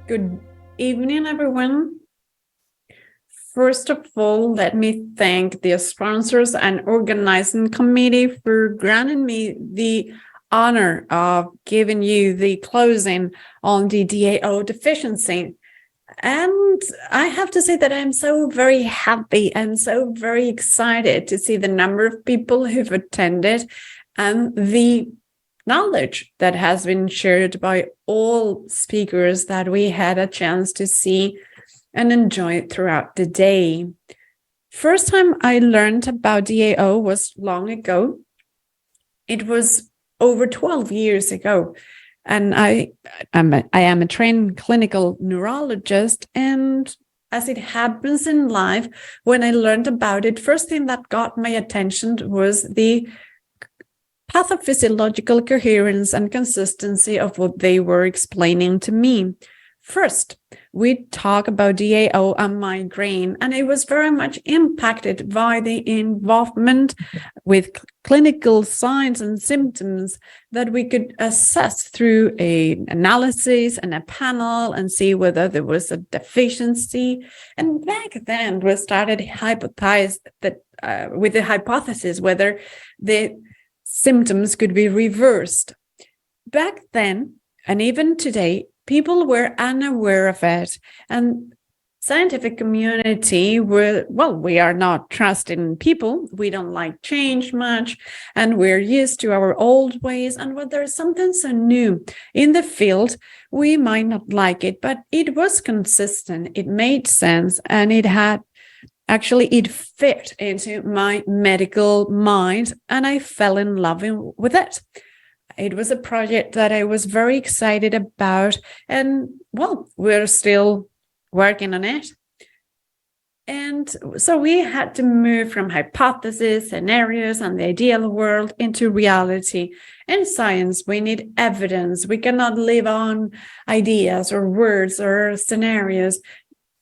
Good evening, everyone. First of all, let me thank the sponsors and organizing committee for granting me the honor of giving you the closing on the DAO deficiency. And I have to say that I'm so very happy and so very excited to see the number of people who've attended and the knowledge that has been shared by all speakers that we had a chance to see and enjoy throughout the day. First time I learned about DAO was long ago. It was over 12 years ago. And I am a trained clinical neurologist, and as it happens in life, when I learned about it, first thing that got my attention was the pathophysiological coherence and consistency of what they were explaining to me. First, we talk about DAO and migraine, and it was very much impacted by the involvement with clinical signs and symptoms that we could assess through an analysis and a panel and see whether there was a deficiency. And back then, we started hypothesize that with the hypothesis whether the symptoms could be reversed. Back then, and even today, people were unaware of it, and scientific community we are not trusting people. We don't like change much, and we're used to our old ways. And when there's something so new in the field, we might not like it, but it was consistent. It made sense, and it fit into my medical mind, and I fell in love with it. It was a project that I was very excited about, and we're still working on it. And so we had to move from hypotheses, scenarios, and the ideal world into reality. In science, we need evidence. We cannot live on ideas or words or scenarios.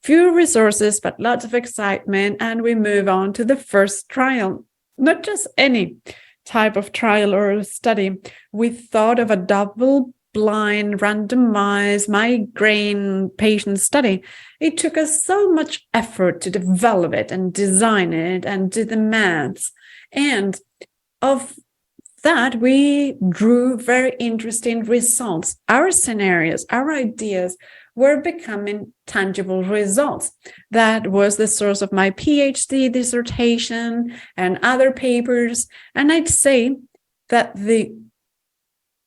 Few resources, but lots of excitement, and we move on to the first trial. Not just any type of trial or study. We thought of a double-blind, randomized migraine patient study. It took us so much effort to develop it and design it and do the maths. And of that, we drew very interesting results. Our scenarios, our ideas were becoming tangible results. That was the source of my PhD dissertation and other papers. And I'd say that the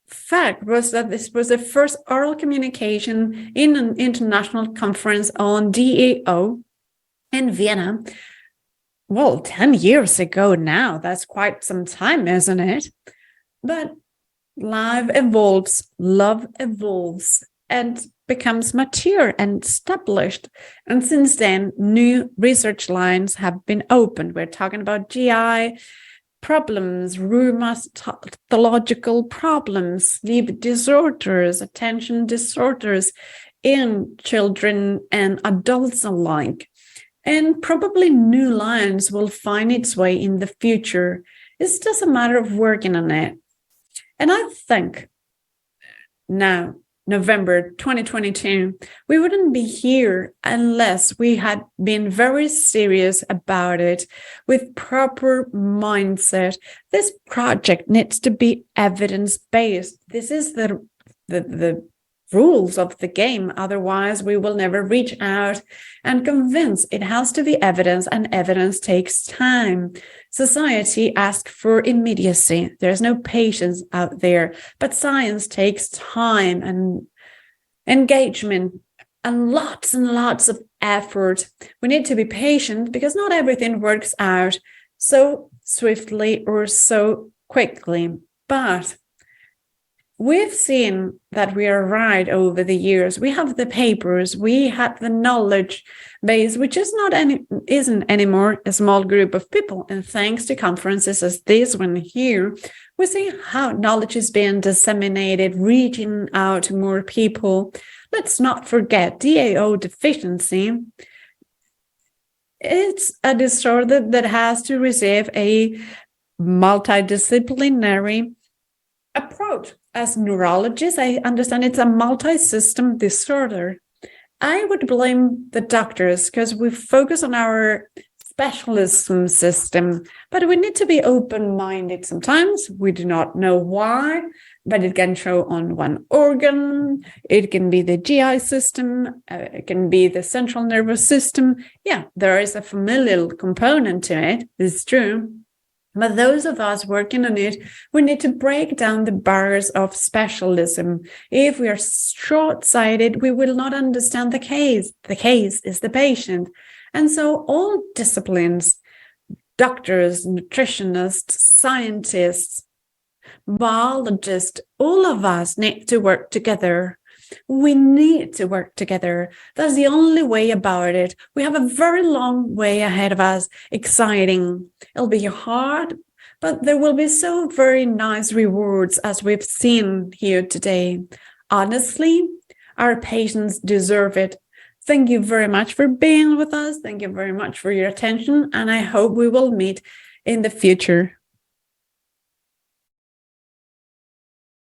fact was that this was the first oral communication in an international conference on DAO in Vienna. 10 years ago now. That's quite some time, isn't it? But life evolves, love evolves, and becomes mature and established. And since then, new research lines have been opened. We're talking about GI problems, rheumatological problems, sleep disorders, attention disorders in children and adults alike. And probably new lines will find its way in the future. It's just a matter of working on it. And I think now, November 2022, we wouldn't be here unless we had been very serious about it with proper mindset. This project needs to be evidence-based. This is the rules of the game. Otherwise, we will never reach out and convince. It has to be evidence, and evidence takes time. Society asks for immediacy. There's no patience out there, but science takes time and engagement and lots of effort. We need to be patient because not everything works out so swiftly or so quickly, but we've seen that we are right over the years. We have the papers, we have the knowledge base, which isn't anymore a small group of people. And thanks to conferences as this one here, we see how knowledge is being disseminated, reaching out to more people. Let's not forget DAO deficiency. It's a disorder that has to receive a multidisciplinary approach. As neurologists, I understand it's a multi-system disorder. I would blame the doctors because we focus on our specialism system, but we need to be open-minded sometimes. We do not know why, but it can show on one organ. It can be the GI system. It can be the central nervous system. Yeah, there is a familial component to it. It's true. But those of us working on it, we need to break down the barriers of specialism. If we are short-sighted, we will not understand the case. The case is the patient. And so all disciplines, doctors, nutritionists, scientists, biologists, all of us need to work together. We need to work together. That's the only way about it. We have a very long way ahead of us. Exciting. It'll be hard, but there will be so very nice rewards as we've seen here today. Honestly, our patients deserve it. Thank you very much for being with us. Thank you very much for your attention, and I hope we will meet in the future.